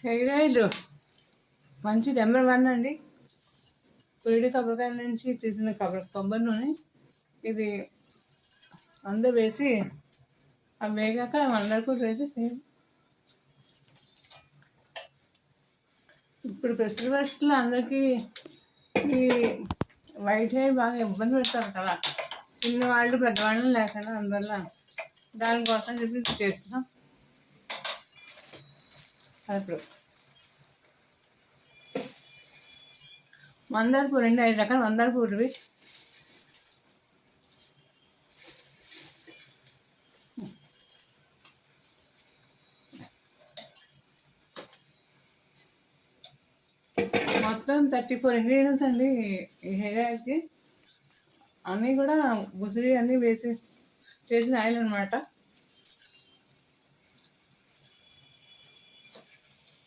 Hair oil మంచి number 1 అండి. పురిడి కొబ్బరికాయ నుంచి తీసిన కొబ్బరి నూనె ఇది అందరూ వేసి అవి వేగాక అందరికీ వేసి ఇప్పుడు ఫెస్టివల్స్లో అందరికీ ఈ వైట్ హెయిర్ బాగా ఇబ్బంది పెడతారు కదా, చిన్నవాళ్ళు పెద్దవాళ్ళు లేకుండా అందువల్ల దానికోసం చెప్పి చేస్తున్నాం. ఇప్పుడు మందార పూలు అండి, 5 రకాల మందార పూలు. మొత్తం 34 ఇంగ్రీడియంట్స్ అండి ఈ హెయిర్ ఆయిల్కి. అన్నీ కూడా ఉసిరి అన్నీ వేసి చేసిన ఆయిల్ అనమాట.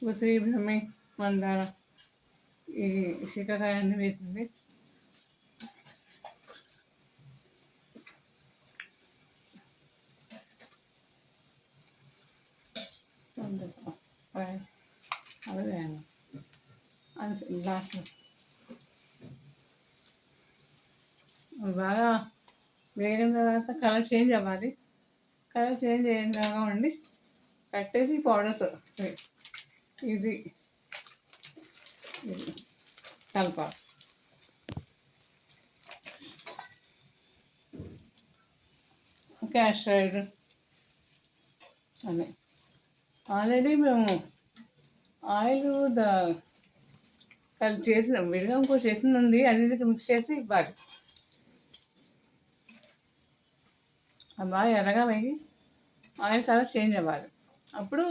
ఉసిరి, బ్రహ్మి, మందార, ఈ శీకాకాయ అన్నీ వేసింది. అదే లాస్ట్ బాగా వేగిన తర్వాత కలర్ చేంజ్ అవ్వాలి. కలర్ చేంజ్ అయ్యేలాగా ఉండి కట్టేసి పౌడర్స్ ఇది కలపాలి. క్యాస్టర్ ఆయిల్ అని ఆల్రెడీ మేము ఆయిల్ కలిపి చేసిన విడిగా ఇంకో చేసింది ఉంది, అది మిక్స్ చేసి ఇవ్వాలి. అది బాగా ఎర్రగా వేగి ఆయిల్ కలర్ చేంజ్ అవ్వాలి. అప్పుడు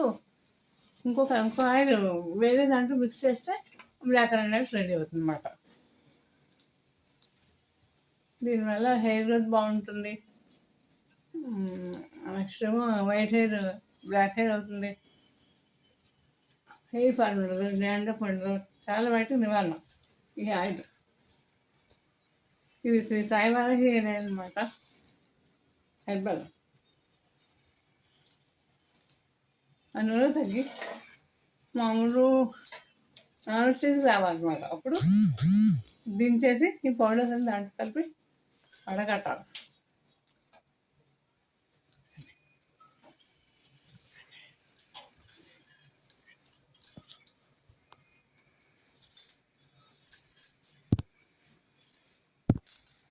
ఇంకో ఆయిల్ వేరే దాంట్లో మిక్స్ చేస్తే బ్లాక్ అనేది రెడీ అవుతుంది అన్నమాట. దీనివల్ల హెయిర్ గ్రోత్ బాగుంటుంది. నెక్స్ట్ ఏమో వైట్ హెయిర్ బ్లాక్ హెయిర్ అవుతుంది. హెయిర్ ఫాల్ ఉండదు, డాండ్రఫ్ ఉండదు, చాలా వాటికి నివారణ ఈ ఆయిల్. ఇది శ్రీ సాయిబాబా హెయిర్ ఆయిల్ అనమాట, హెర్బల్. ఆ నూనె తగ్గి మామూలు నాన్ స్టేజ్ రావాలన్నమాట. అప్పుడు దించేసి ఈ పౌడర్స్ అని దాంట్లో కలిపి వడగట్టాలి.